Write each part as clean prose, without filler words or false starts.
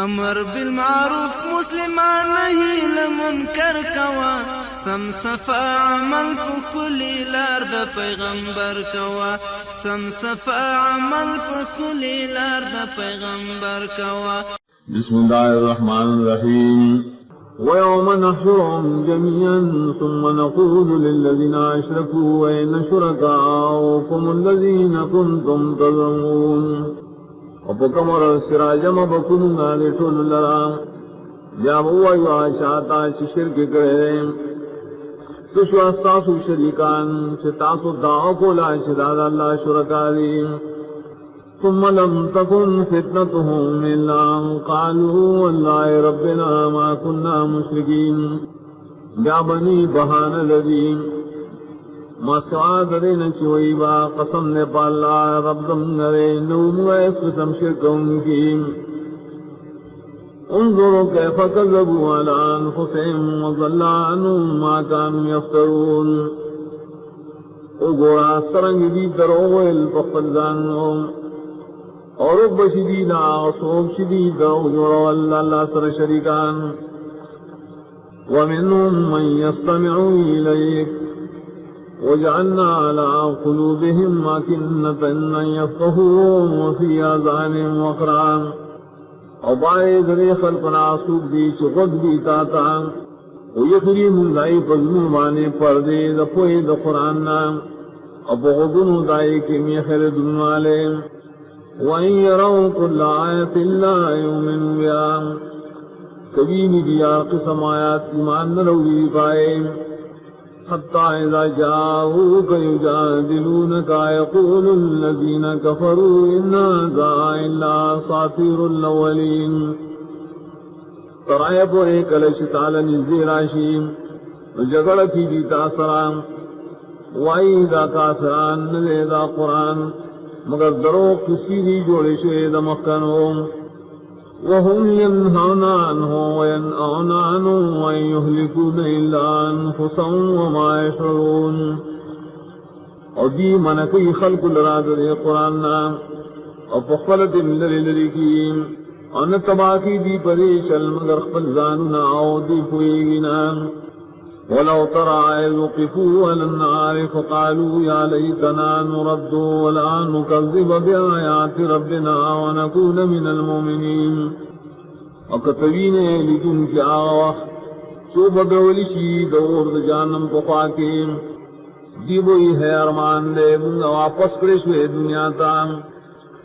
امر بالمعروف مسلمان نہیں لمنکر کوا سم صفا عمل کو کلی لار د پیغمبر کوا سم صفا عمل کو کلی لار د پیغمبر کوا بسم اللہ الرحمن الرحیم وَيَوْمَ نَحْشُرُهُمْ جَمِيعًا ثُمَّ نَقُولُ لِلَّذِينَ أَشْرَكُوا أَيْنَ شُرَكَاؤُكُمُ الَّذِينَ كُنتُمْ تَزْعُمُونَ وَبَكَمَرَ السِّرَاجَمَ بَكُنُنَا لِٹُولُ لَرَا جَابُوا يُعَشَاتَا شِرْكِ كَرَيْم تُشْوَ أَسْتَاسُ شَرِيكًا شِتَاسُ دَعَوْكُ لَا شِدَادَ اللَّهِ شُرَكَارِيم ثم لم تكن فتنتهم إلا أن قالوا والله ربنا ما كنا مشركين يا بني بهان الذي ما سعاد دين شويبا قسم نبالا رب دمنري نوم ويسوسم شركهم فيهم انظروا كيف كذبوا على أنفسهم وضل عنهم ما كانوا يفترون وقرأ سرنگ دي دروغ الفقدانهم اور رب شدیدہ وصوب شدیدہ وجور واللہ سر شریکان ومنهم من يستمع إليك وجعلنا على قلوبهم أكنة أن يفقهوا وفي آذانهم وقرا وبعد ذري خلقنا سوق دی چغد دی تاتا ويخريم دائی فضلوبانے پردے دفوئی دا قرآن وبغضن دائی کمی خرد والے وَإِن يَرَوْا كُلَّ آيَةٍ لَا يُؤْمِنُوا بِهَا کبھی دیا قسم آیات ایمان نہ روی پائے حتى إذا جاءوك يجادلونك يقول الذين كفروا إن هذا إلا أساطير الأولين ترائے پورے کلش تعالی نزدی راشیم جگڑ کی دیتا سرام وَإِذَا كَافِرَانَ نَزِيدَ قرآن مگر درو کسی بھی جوڑے شید مکنوں وهم ينهون عنه وينأون عنه وإن يهلكون إلا أنفسهم وما يشعرون اور دی منکی خلق لراد دے قرآن اور پخفلت لرکیم ان تباکی دی پریشل مگر خفلزاننا او دی پوئینا ولو ترى إذ وقفوا على النار فقالوا يا ليتنا نرد ولا نكذب بآيات ربنا ونكون من المؤمنين وكتبين لجن کی آوخ سو بدولی شی دور جانم پخاکیم دیبوئی ہے ارمان دے منگا واپس کرشوے دنیا تام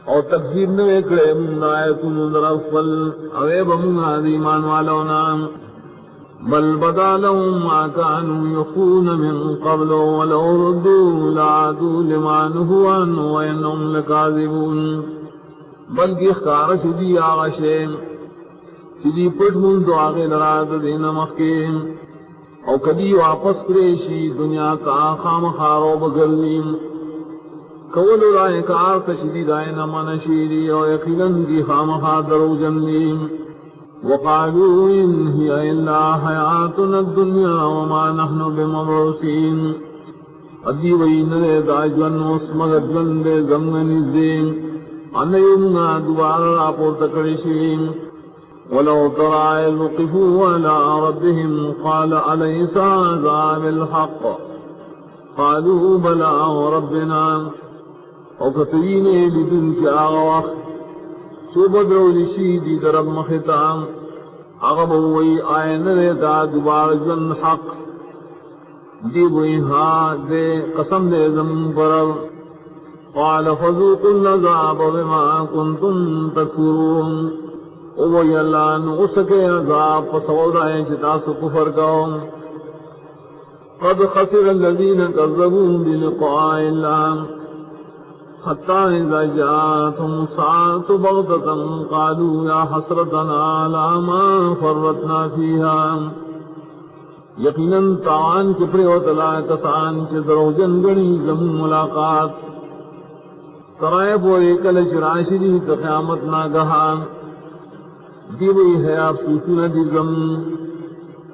اور تقدیر نوے کرے منگا آیتون در افضل اویب منگا دیمان والونا بل بدا لهم ما كانوا يخفون من قبل ولو ردوا لعادوا لما نهوا عنه وإنهم لكاذبون بلکہ اخکار شدی آغا شیم شدی پڑھن تو آغے لراد دین مخیم او کبھی واپس کریشی دنیا کا خام خارو بگرلیم کولو رائے کار کشدی دائن من شیری او یقیناً کی خام خادرو جنلیم وقالوا إن هي إلا حياتنا الدنيا وما نحن بمبعوثين ادی وین دے داجن اسمغت بندے زمن الدین ان یومنا دوبارہ راپور تکڑشیم ولو ترى وقفوا على ربهم قال أليس هذا بالحق قالوا بلى وربنا وكتبين لدنك آغوخ سو بدرو لشیدی درب مختام اغبوئی آئین ریتا دوبار جن حق دیبوئی ہاں دے قسم دے زم پرر قال فذوقوا العذاب بما کنتم تکفرون اووی اللہ نغسکے عذاب فسودائیں چتاسو کفر کون قد خسر الذین کذبون بلقاء اللہ حتى إذا جاءتهم الساعة بغتة قالوا يا حسرتنا على ما فرطنا فيها یقیناً تاوان کپڑے و تلا کسان چه درو جنگنی زم ملاقات ترائب و ایکل شراشدی قیامت ناگہان دیوئی ہے آپ سوچنا دی زم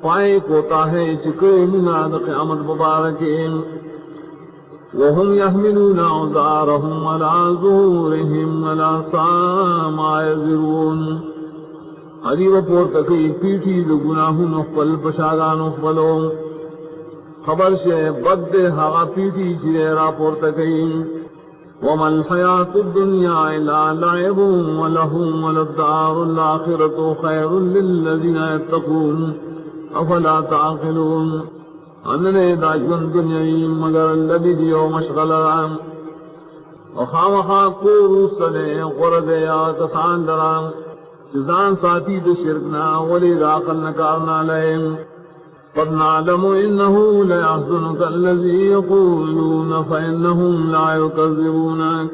پائے کوتا ہے چکے مناد قیامت مبارکین وهم يحملون أوزارهم على ظهورهم ولا ساء ما يزرون حدیب پور تکی پیٹھی دو گناہوں نخبل پشاگان نخبلو خبر سے بد حقا پیٹھی چرے را پور تکی وما الحیاة الدنیا الا لعب ولہم وللدار الاخرة خیر للذین یتقون افلا تعقلون اننے داجون دنیای مگر لبی دیو مشغل رام وخامخا کورو سنے غرد یا کسان درام جزان ساتھی دو شرکنا ولی داخل نکارنا لئیم قد نعلم انه ليحزنك الذي يقولون فانهم لا يكذبونك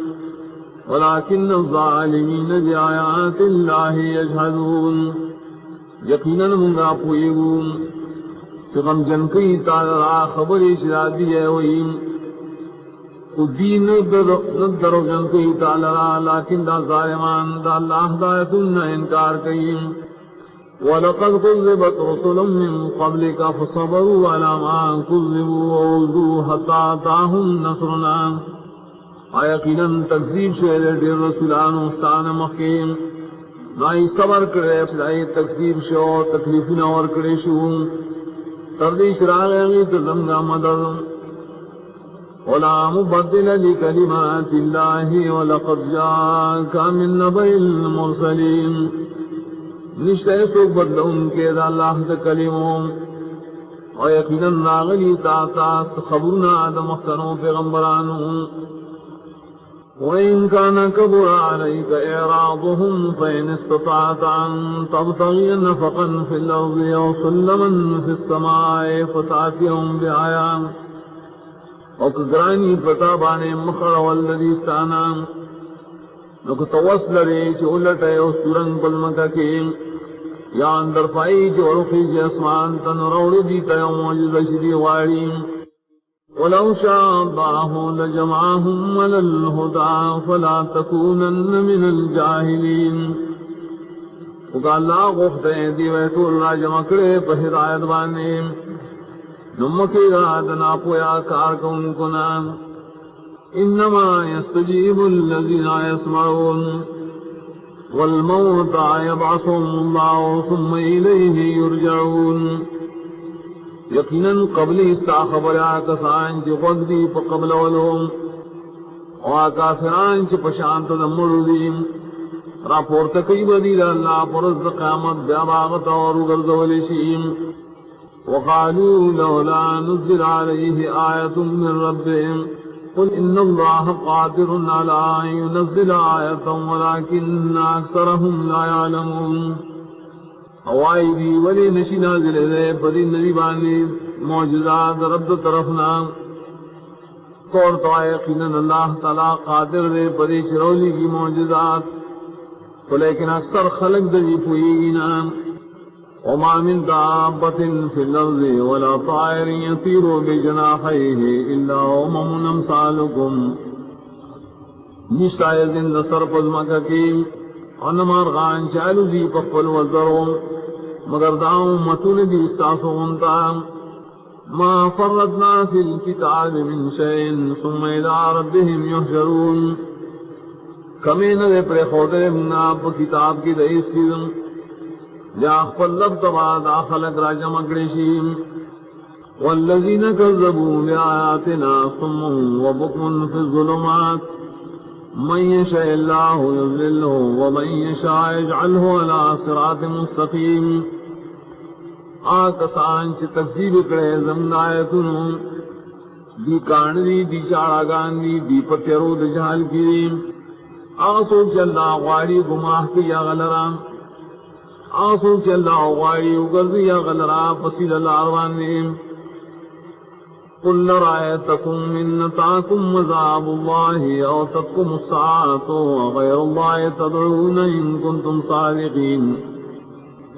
ولكن الظالمين بآيات الله يجحدون یقینا منگا پوئیگو کہ غم جن کی تعالی خبری شرادی ہے وہیم دین ندرو جن کی تعالی لیکن دا ظالمان دا اللہ ہدایتن انکار کئیم وَلَقَدْ كُذِّبَتْ رُسُلٌ مِّن قَبْلِكَ فَصَبَرُوا عَلَىٰ مَا كُذِّبُوا وَأُوذُوا حَتَّىٰ أَتَاهُمْ نَصْرُنَا یقیناً تکذیب شعر دیر رسولان استان مخیم نائی صبر کرے سلائی تکذیب شو تکلیف نور کرے شو تردیش راغی تزمگا مدد وَلَا مُبَدِّلَ لِكَلِمَاتِ اللَّهِ وَلَقَدْ جَاءَكَ مِن نَّبَإِ الْمُرْسَلِينَ نشتے سو بدل ان کے دا اللہ دا کلموں اور یقیناً راغلی تاس خبرنا دا مختنوں پیغمبرانوں وَإِن كَانَ كَبُرَ عَلَيْكَ إِعْرَاضُهُمْ فَإِنِ اسْتَطَعْتَ أَن تَبْتَغِيَ نَفَقًا فِي الْأَرْضِ أَوْ سُلَّمًا فِي السَّمَاءِ فَتَأْتِيَهُمْ بِآيَةٍ وَكَگرانی پتا بانے مخر والذیستانا نکو توصل ریچ علٹے او سورنگ بلمکا کی یا اندر پائی چو رخی جی اسمان تن روڑ دیتا یا موجود شدی واریم وَلَوْ شَاءَ اللَّهُ لَجَمَعَهُمْ عَلَى الْهُدَىٰ فَلَا تَكُونَنَّ مِنَ الْجَاهِلِينَ وکا اللہ غفتے دیویتو اللہ جمع کرے پہ ہدایت بانے نمکی رادنا پویا کارکن کنان انما يستجيب الذين يسمعون والموتى يبعثهم الله ثم اليه يرجعون یقینا قبلی استا خبر آکسان چی قدری پا قبل ولهم وآکاسران چی پشانت دمردیم راپورت کئی بدید اللہ پرزد قیامت بیاباغت اور گرزولیشیم وقالوا لولا نزل عليه آية من ربهم قل ان اللہ قادر على ان ينزل آیتا ولكن اکثرهم لا يعلمون ہوائی دی ولی نشی نازل دے پدی نبی بانی معجزات رب طرفنا کور تو یقینا اللہ تعالی قادر دے پدی چرولی کی معجزات لیکن اکثر خلق دی پوئینا وما من دابة في الأرض ولا طائر يطير بجناحيه إلا أمم أمثالكم نشتا يزن نصر پزمکا کی انمار غان چالو دی پقل وزرون مگر داؤں متون دی استاسو انتا ما فرطنا في الكتاب من شيء ثم إلى ربهم يحشرون کمین دے پر خودے مناب کتاب کی دئیس سیدن یا اخفل لبت بعد آخلق راجع مقرشیم والذین کذبوا بآیاتنا صم وبکم فی الظلمات من یشاء اللہ یضللہ ومن یشاء یجعلہ علی صراط مستقیم آکسان چی تکذیب کرے زمن آیتنوں دی کاندی دی چاڑاگان دی پتیرو دی جہال کی آسو چلنا غاری گماہ کی یا غلران آسو کہ اللہ غاری اگرزی یا غلرا فصیل اللہ عروانیم قل رائتکم من نتاکم وزعب اللہ او تقم الساعت وغیر اللہ تدعون ان کنتم صادقین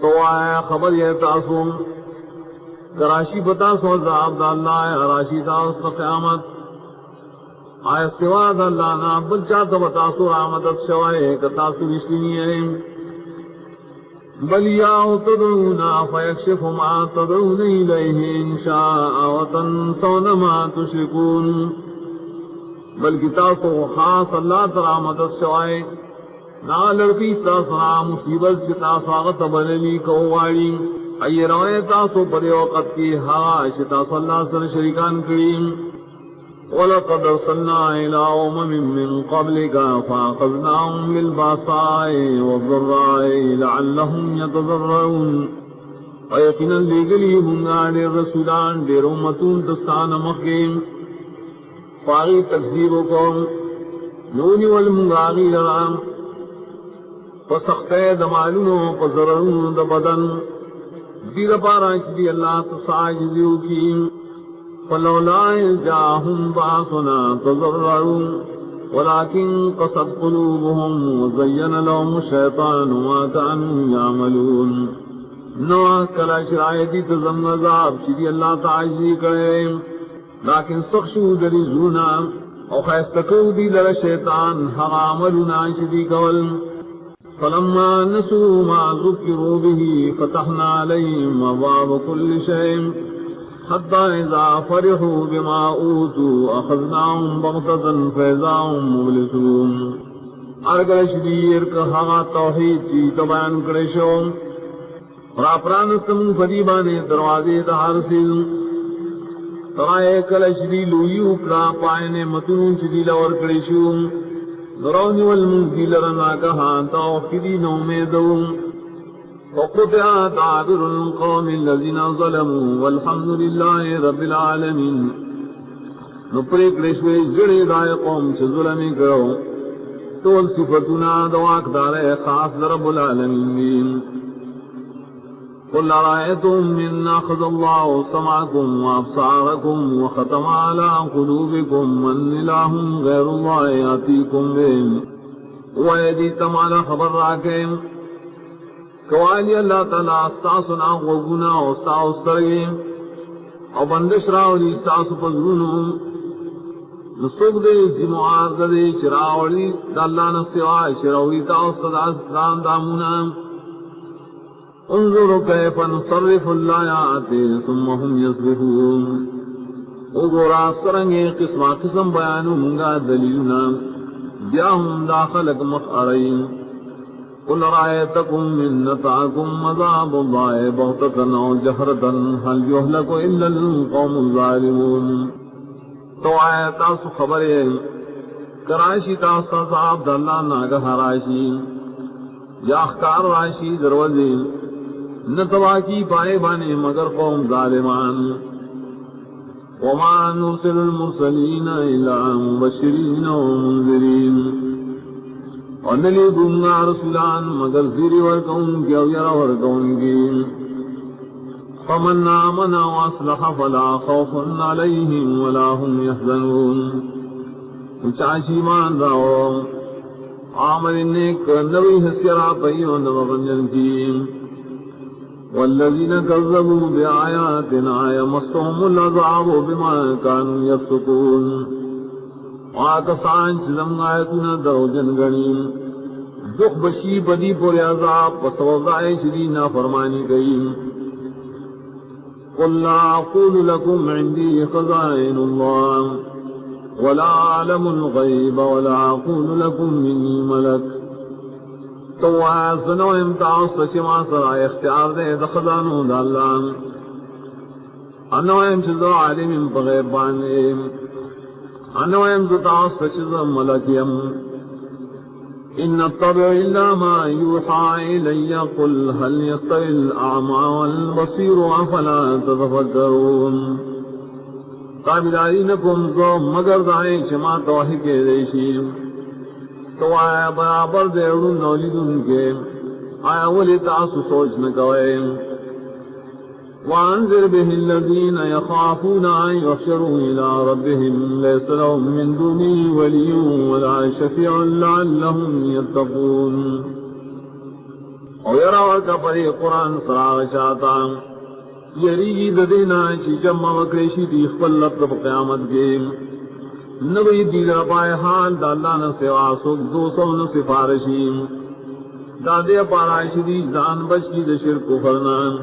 تو آیا خبر یہ تاسم کراشی بتاسو عذاب دا اللہ راشی تاسو قیامت آیا سوا دا اللہ نا بلچاتا بتاسو رحمتت شوائے کتاسو رشتینی ہے بل یاو تدعونا فیکشف ما تدعون الیہ انشاء وتنسون ما تشرکون بلکہ تاسو خاص اللہ ترا مدد شوائے نا لڑکی ساسنا مصیبت چتا ساغت بنوی کواری ای روئے تاسو پر وقت کی حاش تاسو اللہ سر شرکان کریم وَلَقَدْ أَرْسَلْنَا إِلَىٰ أُمَمٍ مِّن قَبْلِكَ فَأَخَذْنَاهُم بِالْبَأْسَاءِ وَالضَّرَّاءِ لَعَلَّهُمْ يَتَضَرَّعُونَ وَيَقِينًا لِگلی ہنگا دیر رسولان دیر امتون تستان مخیم فاغی تکذیب کو نونی والمنگاغی لرام پسخت دمالونو پزررون دبدن دیر پاراش دی اللہ تساجدیو کی فلولا جاءهم باسنا تضرعوا ولكن قصد قلوبهم وزين لهم الشيطان ما كانوا يعملون نوع کلا شرائطی تزم عذاب شدی اللہ تعالی کرے لیکن سخشو دلی زونا او خیستکو دی لر شیطان حق عملنا شدی کول فلما نسوا ما ذکروا به فتحنا عليهم أبواب كل شيء حتى إذا فرحوا بما أوتوا أخذناهم بغتة فإذا هم مبلسون ارگل شدیر کہا توحید کی تبان کرشو اور اپرانستم فریبانے دروازے دہار سے ترائے کل شدی لوئی اکرا پائنے متنون شدی لور کرشو درونی والمنزی لرنا کہا توحیدی نومیدو وقطع دابر القوم الذين ظلموا والحمد لله رب العالمين نپری کرشوی جڑی دائے قوم سے ظلمی کرو تول صفتنا دواک دارے خاص رب العالمین قل رأيتم من أخذ الله سمعكم وأبصاركم وختم على قلوبكم من إله غير الله يأتيكم به ويديتم على خبر راكم کوالی اللہ تعالیٰ استاسنا غوگنا و استاس کرگی او بندش راولی استاس پذرونو نصوب دے زمعار دے شراولی دا اللہ نسوائی شراولی تاستد اسلام دامونا انظروا کیف نصرف الآیات ثم هم یصرفون اگورا سرنگی قسم بیانو منگا دلیلنا بیاہم داخلک مخارین قل رأيتكم من نطعكم عذاب الله بغتة أو جهرة هل يهلك إلا القوم الظالمون تو آئے تاسو خبرے کراشی تاسو صاحب دلہ ناگہ راشی یا اخکار راشی دروازے نتوا کی پائے بانے مگر قوم ظالمان وما نرسل المرسلین الا مبشرین ومنذرین اور نلی دنگا رسولان مگر زیری ورکون کی او یرا ورکون کی فمن آمن واصلح فلا خوف علیہم ولا هم يحزنون چاچی مان راو عامل نیک نوی حسیرا پیو نوغنجن کی والذین کذبوا بآیاتنا یمسهم العذاب بما كانوا یفسقون آکسان چزم آیتنا دو جنگنی دخ بشی بدی پور عذاب پسوضائی شدی نافرمانی گئی قل لا اقول لكم عندي خزائن الله ولا اعلم الغیب ولا اقول لكم منی ملک تو آسنو امتاز شما سرائے اختیار دے دخزانو دا اللہ انو امتزو عالم بغیب بانے انو امتاز شما ملکیم ان اتبع الا ما يوحى الي قل هل يستوي الاعمى والبصير افلا تتفكرون قابلینکم زو مگر دائیں شما توحید کے دیشیم تو آیا برابر دیرون نولیدن کے آیا ولی تاسو سوچ نکوئے وانذر به الذين يخافون ان يحشروا الى ربهم ليس لهم من دونه ولي ولا شفيع لعلهم يتقون اور یراور کا پری قرآن سراغ شاتا یریگی ددینا چی جمع وکریشی دی اخبر لطب قیامت کے نبی دیگر پائے حال دالانا سوا سوک دو سون سفارشیم دادے پاراشی دی زان بچی دی شرک و فرنان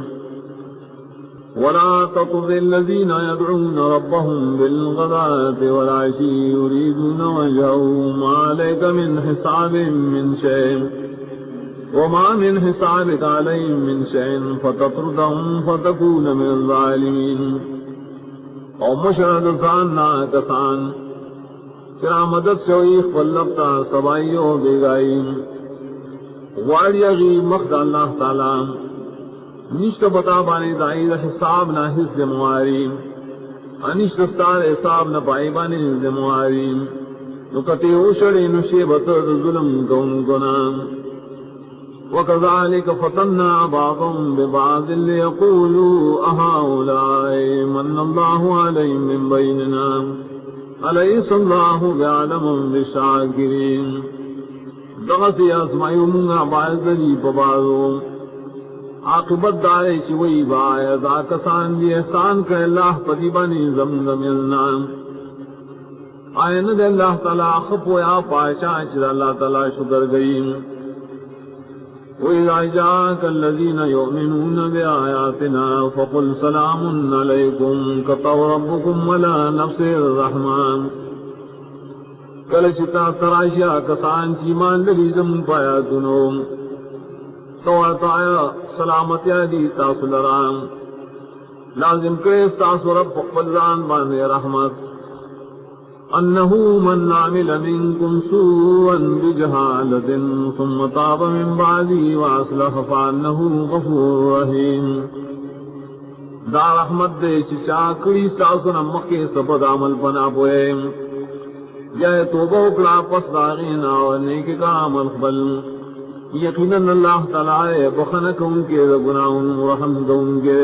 ولا تطغ الذين يدعون ربهم بالغداة والعشي يريدون وجهه ما عليك من حساب من شيء وما من حسابك عليهم من شيء فتطردهم فتكون من الظالمين او مشرد ثاننا کسان چرا مدد شویخ واللبتا سبائیو بیگائیم واری اغیب مخد اللہ تعالی نشت بتا بانی دائی حساب نہ حس مواریم انشت ستار حساب نہ پائی بانی حس مواریم نکتی اوشڑی نشیبت ظلم کون کنام وَكَذَلِكَ فَتَنَّا بَعْضَهُمْ بِبَعْضٍ لِيَقُولُوا أَهَؤُلَاءِ مَنَّ اللَّهُ عَلَيْهِمْ مِنْ بَيْنِنَا أَلَيْسَ اللَّهُ بِأَعْلَمَ بِالشَّاكِرِينَ دغسی اسمائی منگا باعث دلی پبازو عاقبت دارے چوئی بایا دا کسان دی احسان کہ اللہ پدیبانی زمزم النام آئین دے اللہ تعالیٰ خفو یا پاشا چر اللہ تعالیٰ شکر گئیم وَإِذَا جَاءَكَ الَّذِينَ يُؤْمِنُونَ بِآيَاتِنَا فَقُلْ سَلَامٌ عَلَيْكُمْ كَتَبَ رَبُّكُمْ عَلَى نَفْسِهِ الرَّحْمَةَ کلچتا تراشیا کسان چیمان للیزم پایا کنو تواتایا سلامتیا دی تاسو لرام لازم کرے تاسو رب فقبلزان بانے رحمت انہو من عمل منکم سوءا بجہالت ثم تاب من بعدی واصلح فانہو غفور رحیم دا رحمت دے چچا کری تاسو نمکے سپد عمل پنا پوئے یا توبہ اکڑا پس داغینا و نیک کا عمل قبل یقیناً اللہ تعالی بخنک ان کے گناہوں ورحمت ان کے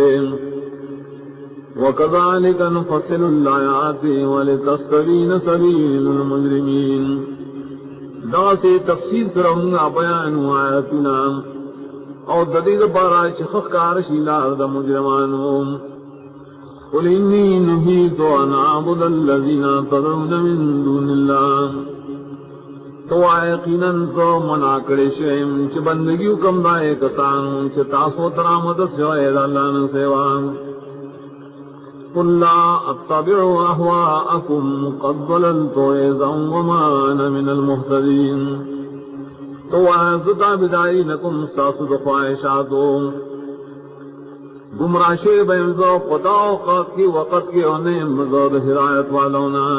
وَكَذَلِكَ نُفَصِّلُ الْآيَاتِ وَلِتَسْتَبِينَ سَبِيلُ الْمُجْرِمِينَ دا سے تفسیر کرونگا بیان آیاتنا اور ددید پارا شخص کارشی لارد مجرمانوں قُلْ إِنِّي نُهِيتُ أَنْ أَعْبُدَ الَّذِينَ تَدْعُونَ مِن دُونِ اللَّهِ تو یقیناً تو منع کرے شیم چھ بندگیو کم دائے کسان چھ تاسو ترامدت شوائد اللہ نے سیوان قُلْ لَا أَتَّبِعُ أَهْوَاءَكُمْ قَدْ ضَلَلْتُ إِذًا وَمَا أَنَا مِنَ الْمُهْتَدِينَ تو عزتا بدائی نکم ساسد خواہشاتو گمراشے بینزو قطع اوقات کی وقت کے انہیں مزود ہدایت والونا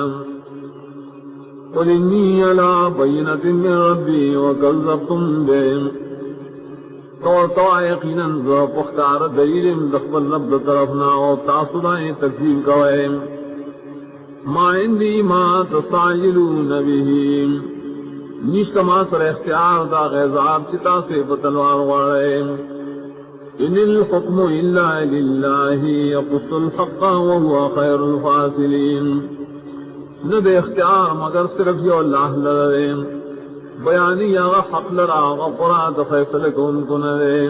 قُلْ إِنِّي عَلَىٰ بَيِّنَةٍ مِّن رَبِّي وَكَذَّبْتُمْ بِهِ تو یقیناً ذو پختار دلیل دخبل رب طرفنا اور تاثرائیں تکذیب کوئے ما عندی ما تستعجلون به نشت ما سر اختیار دا غیظات چتا سے بتلوار وارے ان الحکم الا للہ یقص الحق وهو خیر الفاصلین نہ دے اختیار مگر صرف یہ اللہ لرے بیانی یا حق لرا غفرات فیصل کن کنرے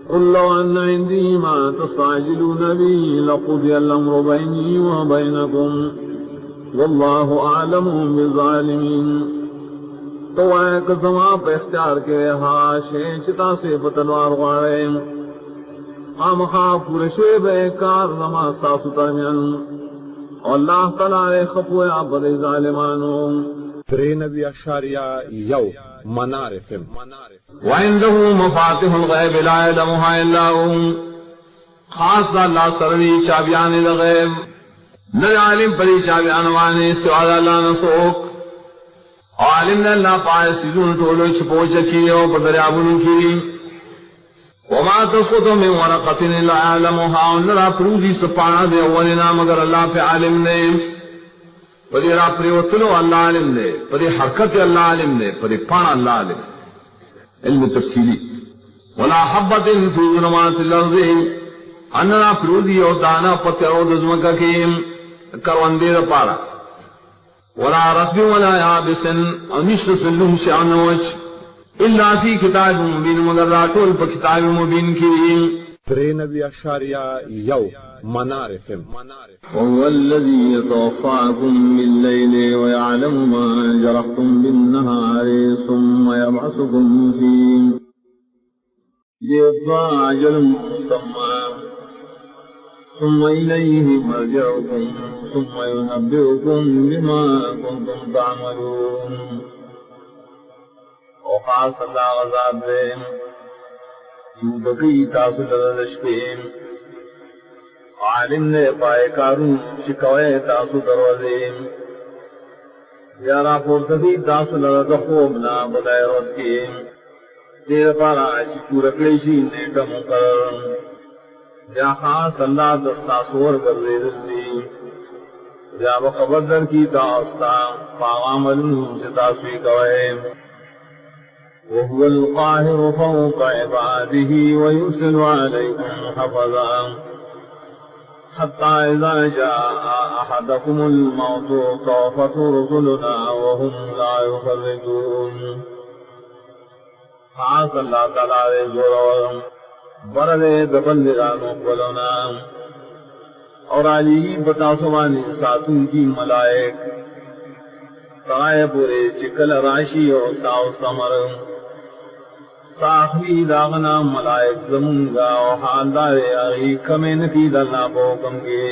قل لو ان عندی ما تستعجلون بی لقضی الامر بینی و بینکم واللہ اعلم بالظالمین تو اے قسمہ پہ اختیار کے ہاشے چتا سے بتلوار غارے ہم خاف رشے بے کار زمان ساستا من اللہ تعالی خفویا پر ظالمانوں 93.1 منار FM وعنده مفاتح الغیب لا يعلمها الا هو خاص اللہ سروی چابیان الغیب نہ عالم پری چابیان وانے سوا اللہ نسوک عالم نے اللہ پائے سیدون ٹولو چھپو چکی اور بدریابن کی وما تسقط من ورقت الا يعلمها ونرا پروزی سپانا دے اولنا مگر اللہ پہ عالم نے پدی را پریوتلو اللہ عالم نے پدی حرکت اللہ عالم نے پدی پانا اللہ عالم علم تفصیلی ولا حبت فی ظلمات الارض اننا پرودی او دانا پترو دزمکا کیم کروندی دا پارا ولا رسب ولا یابس انشت سلوم شعنوچ الا فی کتاب مبین مگر راتول پا کتاب مبین کی 93.1 منار FM وهو الذي يتوفاكم بالليل ويعلم ما جرحتم بالنهار ثم يبعثكم فيه ليقضى أجل مسمى ثم إليه مرجعكم ثم ينبئكم بما كنتم تعملون. وخاص اللہ غزاب دے یودقی تاثر لشکیم عالم نے پائے کارون شکوئے تاثر دروازیم یا راپورتدی تاثر لدخوبنا بدائے رسکیم دیر پارا شکور کلیشی نیٹا مقرر یا خاص اللہ دستا سور کردے رسلی یا بخبر در کی تاستا فاغاملون سے تاسوی کوئے وهو القاهر فوق عباده ويرسل عليكم حفظا حتى إذا جاء أحدكم الموت توفت رسلنا وهم لا يفرطون. خاص اللہ تعالی زور برد دبندگانوں بلونا اور علی بتا سوانی ساتوں کی ملائک سرائے پورے چکل راشی اور ساو سمر ساخوی داغنا ملائک زمونگا و حالدار آغی کمین کی دلنا پوکم گے.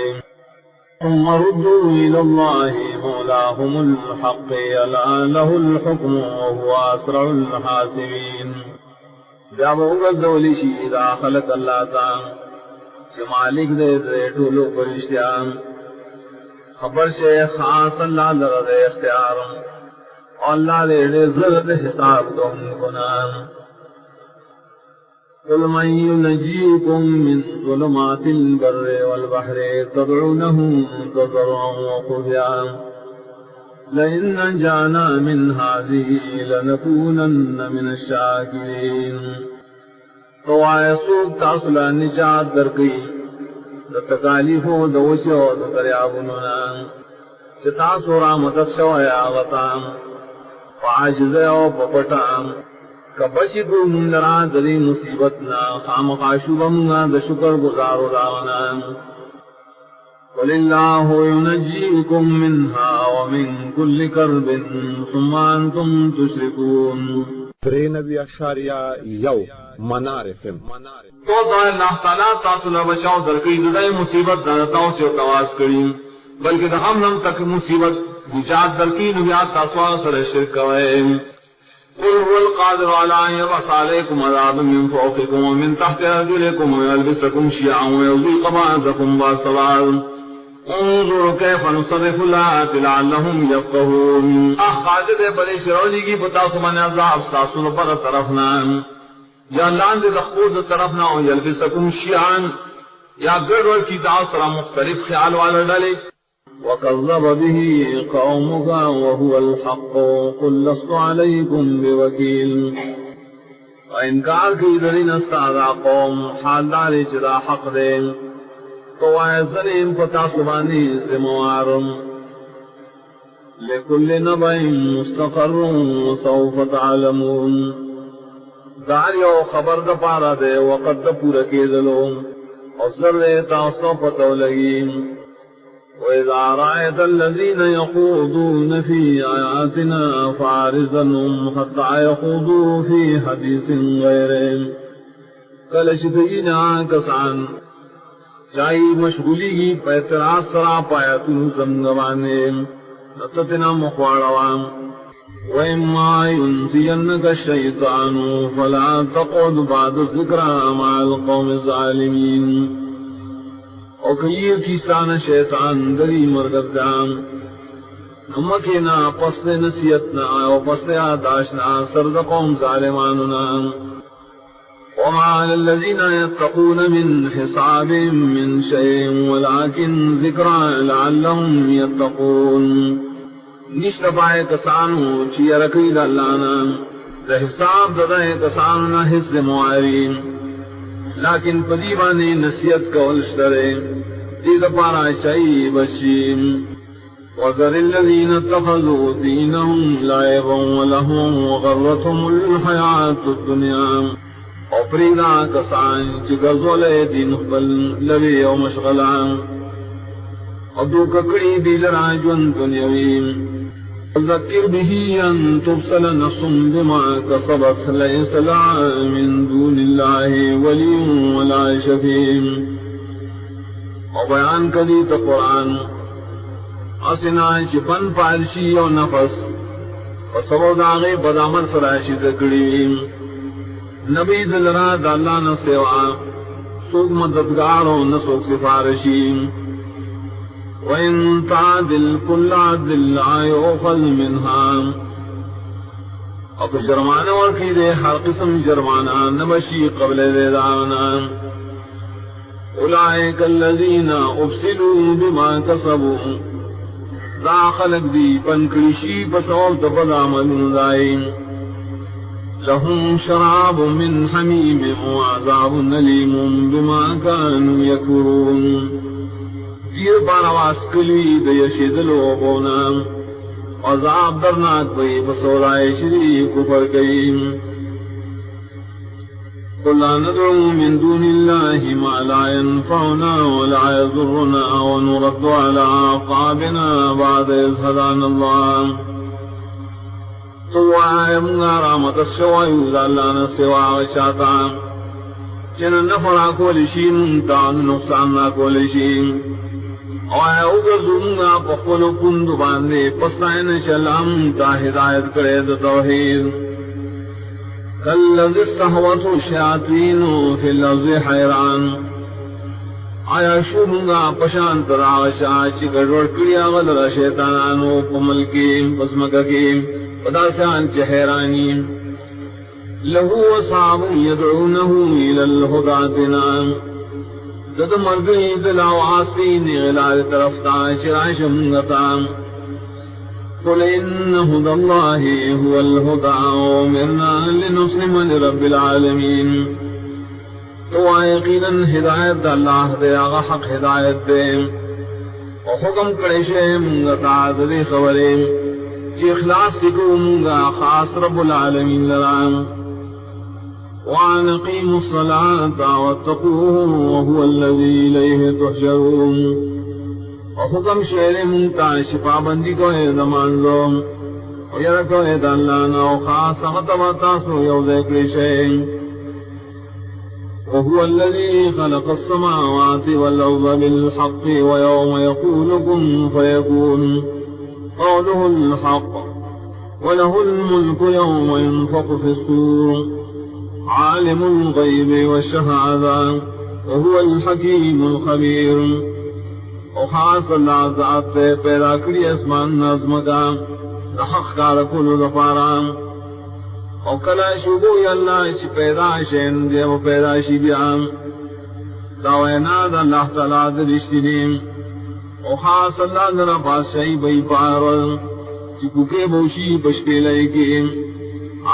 ثم ردوا إلى الله مولاهم الحق ألا له الحكم وهو أسرع الحاسبين. جب اگل دولی شیدہ خلق اللہ تعالی کہ مالک دے دے ٹولو پرشتیان خبر سے خاص اللہ درد اختیار اللہ دے زرد حساب دون کنان. قل من ينجيكم من ظلمات البر والبحر تدعونه تضرعا وخفيا لئن نجانا من هذه لنكونن من الشاكرين. تو آئے سوک تاصلہ نجات درکی تکالیف و دوش و دریابنونا چتاس و رامت الشوئے آغتام فعاجز و پپٹام کبشی کو مندران دری مصیبتنا خامقا شبمنا دشکر گزار و داغنا. وَلِلَّهُ يُنَجِّيكُم مِّنْهَا وَمِن كُلِّ كَرْبٍ ثُمَّ أَنْتُمْ تُشْرِكُونَ. 93.1 منار FM. تو اللہ تعالیٰ تاثلہ بچاؤ درکی دائی مصیبت دانتاؤں سے تواز کریم بلکہ ہم تک مصیبت نجات درکی نبیات تاسوہ سر شرک کوئے. قل هو القادر على أن يبعث عليكم عذابا من فوقكم ومن تحت أرجلكم ويلبسكم شيعا ويذيق بعضكم بأس بعض انظروا كيف نصرف الآيات لعلهم يفقهون. قاعدہ بڑے شرولی کی بتا سمانے عذاب ساسل پر طرفنا یا لان دے دخود طرفنا یلبسکم شیعان یا گرور کی تاثرہ مختلف خیال والا ڈالے. وَكَذَّبَ بِهِ قَوْمُكَ وَهُوَ الْحَقُّ قُلْ لَسْتُ عَلَيْكُمْ بِوَكِيلٍ. انکار کی درین استعدا قوم حال داری چدا حق دے تو آئے ظلیم پتا سبانی زموارم. لِكُلِّ نَبَئٍ مُسْتَقَرٌ وَسَوْفَ تَعْلَمُونَ. داریو خبر دا پارا دے وقت دا پورا کے دلو اور ذرے تاثو پتو لگیم. وَإِذَا رَأَيْتَ الَّذِينَ يَخُوضُونَ فِي آيَاتِنَا فَأَعْرِضْ عَنْهُمْ حَتَّى يَخُوضُوا فِي حَدِيثٍ غَيْرِهِ. کلشتین کسان چاہی مشغولی کی پیتراز سرا پایا تُو زمگوانے نتتنا مخواروام. وَإِمَّا يُنْسِيَنَّكَ الشَّيْطَانُ فَلَا تَقْعُدْ بَعْدَ الذِّكْرَىٰ مَعَ الْقَوْمِ الظَّالِمِينَ. اور کئی کیسان شیطان دری مرگردام نمکینا پسل نصیتنا و پسل آداشنا سرد قوم ظالماننا. وما على الذين يتقون من حساب من شيء ولكن ذكرى لعلهم يتقون. نشت پائے کسانو چی رقید اللانا دا حساب ددائے کسانونا حس معارین لیکن پدیبانی نصیحت کا ولشترے دید پارا چائی بچیم. وَذَرِ الَّذِينَ اتَّخَذُوا دِينَهُمْ لَعِبًا وَلَهْوًا وَغَرَّتْهُمُ الْحَيَاةُ الدُّنْيَا. اور پریدا کسان چی گرزولے دین خبل لوی و مشغلان اور دو ککڑی دیل راجون دنیاویم. ذکر به ان تبصل نفس بما کسبت لیس لها من دون اللہ ولی ولا شفیع. او بیان کدی تا قرآن اسنا چی پن پارشی او نفس و سبو داغی بدامن سراشی دکڑی نبی دل را دا اللہ نسوا سوک مددگار و نسوک سفارشی وَإِن تَعْدِلْ كُلَّ عَدْلٍ لَا يُؤْخَذْ مِنْهَا اب جرمانہ ورکی دے ہر قسم جرمانہ نبشی قبل دے دانا اولئک الذین ابسلوا بما کسبوا دا خلق دی پنکریشی پسول تفد عمل دائیں لهم شراب من حمیم وعذاب نلیم بما كانوا یکفرون دیر بانواز کلی دیشید لوگونا عذاب درناک بئی بسولائے شریف کفر کئیم قل لا ندعو من دون الله ما لا ينفعنا ولا يضرنا ونرد على أعقابنا بعد إذ هدانا الله تو آئے منگارا متشوائیو اللہ سوا وشاتا چن نفرا کولشی منتان نقصاننا کولشی آئے اگردنگا پخولو کندو باندے پسائن شلام تا ہدایت کرے دا توحید کالذی استحوته الشیاطین فی الارض حیران آیا شومنگا پشانت راغشا چی گڑوڑ کریا غلر شیطانانو پملکیم پسمککیم پدا شان چی حیرانیم لہو اصحاب یدعونہو الى الہداتنا دد مرگی دلاو آسین غلال طرفتا شراشمگتا قل إن هدى الله هو الهدى وأمرنا لنسلم لرب العالمين تو یقینا ہدایت اللہ دے آغا حق ہدایت دے اور حکم کرے شے منگا تعدد خبریں چی اخلاص سکو منگا خاص رب العالمین لرام وَأَنْ أَقِيمُوا الصَّلَاةَ وَاتَّقُوهُ وَهُوَ الَّذِي إِلَيْهِ تُحْشَرُونَ اور حکم شعر منتا شفا بندی کو ہے زمان دو اور یرکو ہے دلانا و خاص غطبتا سو یو ذکر شئیں وهو الذي خلق السماوات والأرض بالحق ويوم يقول كن فيكون قوله الحق وله الملك يوم ينفخ في الصور عالم الغيب والشهادة وهو الحكيم الخبير او خاص اللہ ذات تے پیدا کری اسمان نظم کا حق کار کل دفارا او کلا شبوی اللہ چی پیدا شین دے و پیدا شی بیان دعویناد اللہ تعالیٰ درشتی دیم او خاص اللہ ذرا بادشاہی بئی پارول چی ککے بوشی پشکے لئی کی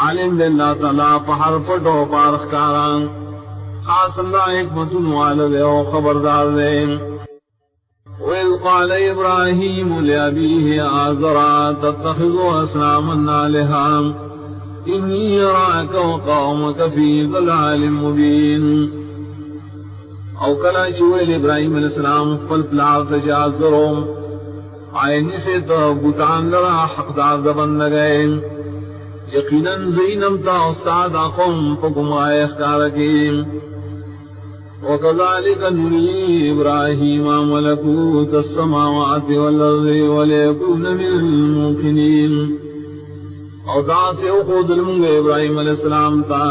عالم دے اللہ تعالیٰ پہر پٹو پارخ کاران خاص اللہ حکمتن والد او خبردار دیم وَإِذْ قَالَ إِبْرَاهِيمُ لِأَبِيهِ آزَرَ تَتَّخِذُ أَصْنَامًا آلِهَةً إِنِّي أَرَاكَ وَقَوْمَكَ فِي ضَلَالٍ مُبِينٍ او کلا چوئل ابراہیم علیہ السلام فل پلار تجازروں آئینی سے تو بوتان لرا حقدار دبن لگئے یقیناً زینم تا استاد قوم پکم آئے اختارکیم وَكَذَلِكَ نُرِي إِبْرَاهِيمَ مَلَكُوتَ السَّمَاوَاتِ وَالْأَرْضِ وَلِيَكُونَ مِنَ الْمُوقِنِينَ او دا سے اخود المنگ ابراہیم علیہ السلام تا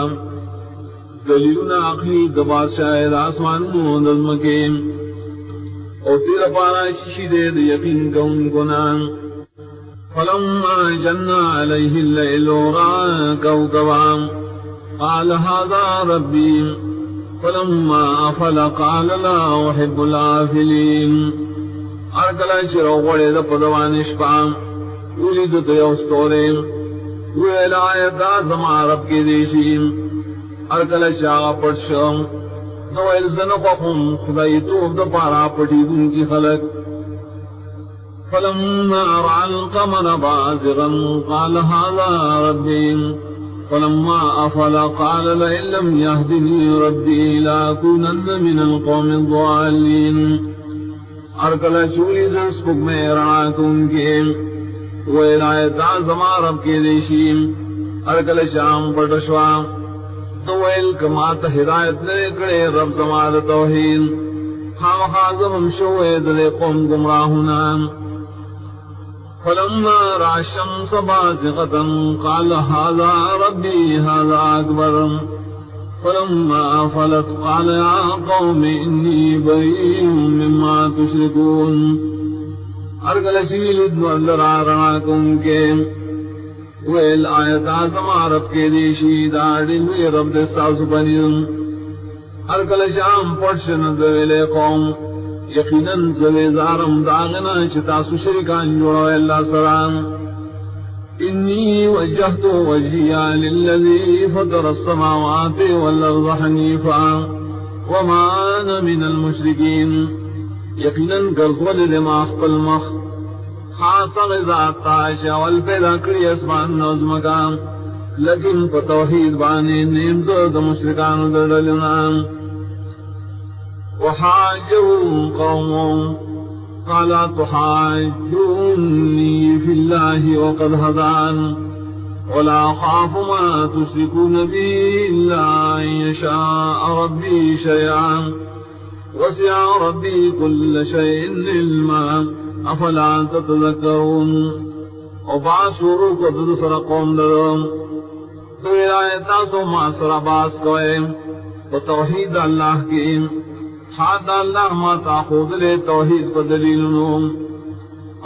دلیلنا عقلی دبادشاہ آسمان نظم کے او تیر پارا شیشی دے یقین کون کنان فَلَمَّا جَنَّ عَلَيْهِ اللَّيْلُ رَأَىٰ كَوْكَبًا قَالَ هَٰذَا رَبِّي فَلَمَّا أَفَلَ قَالَ لَا أُحِبُّ الْآفِلِينَ ارکلا چرو غڑے دا پدوان اشپام اولی دو دیوستورین ویل آیت دا زمان رب کی دیشیم ارکلا چاگا پڑشم دویل زنقم خدای توب دا پارا پٹی دن کی خلق فَلَمَّا رَعَى الْقَمَرَ بَازِغًا قَالَ هَذَا رَبِّي فَلَمَّا أَفَلَ قَالَ لَئِن لَّمْ يَهْدِنِي رَبِّي لَأَكُونَنَّ مِنَ الْقَوْمِ الضَّالِّينَ ارکلا چولی دنس پک میں رعاکم کے ویلایت آزما رب کے دیشیم ارکلا شام پٹشوام تو ویل کمات ہدایت نے کڑے رب زماد توحید خامخازم شوید لقوم گمراہنا فلما رأى الشمس بازغة قال هذا ربي هذا أكبر فلما أفلت قال يا قوم إني بريء مما تشركون أرقل شویل دوالر آرناکم کے ویل آیت آزم عرب کے دیشی داڑی وی رب دستاس بنیم أرقل شام پرشن دویل قوم یقیناً زویزارم داغنا چتاسو شرکان جوڑو اللہ سلام انی وجہت وجہیا للذی فطر السماوات والارض حنیفا وما انا من المشرکین یقیناً گرزول لما اخفل مخ خاصا غزات تاشا والپیدا کری اسمان نوزمکام لیکن فتوحید بانی نیم زرد مشرکان دردلنام وحاجه قوم قال تحاجوني في الله وقد هدان ولا أخاف ما تشركون به إلا أن يشاء ربي شيئا وسع ربي كل شيء علما أفلا تتذكرون وبعشروا قد سرقون لهم دعايتاسو ما سرباس قوائم وتوحيد الله كيم حاد اللہ ما تاخوذ لے توحید کو دلیل نوم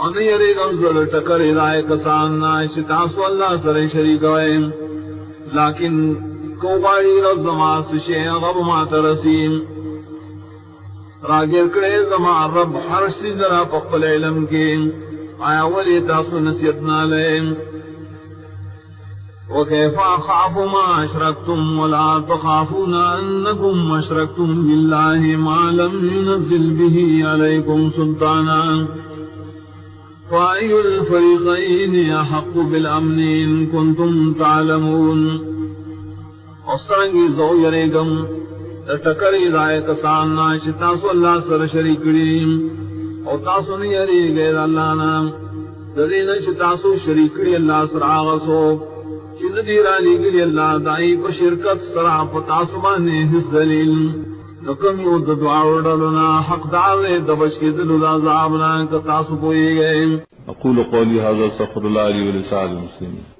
انہی یریگم ذل ٹکر ادائے کسان نائش تاسو اللہ سر شریک وائم لیکن کوباری رب زماس شیع غب ما ترسیم راگر کڑے زمان رب ہر سی ذرا پقل علم کی آیا ولی تاسو نسیتنا لیم وكيف أخاف ما أشركتم ولا تخافون أنكم أشركتم بالله ما لم ينزل به عليكم سلطانا فأي الفريقين أحق بالأمن إن كنتم تعلمون أصرنگی زو یریگم تکری رائے کساننا شتاسو اللہ سر شریکریم او تاسو نیریگے اللہ نام ددین شتاسو شریکری اللہ سر آغسو چند دیرانی گلی اللہ دائی پر شرکت سرا پتاسبانے حس دلیل نکم یود دعاو ڈلنا حق دعوے دبش کے دل عذابنا کتاسو پوئی گئے اقول قولی هذا استغفر الله لي ولسائر المسلمين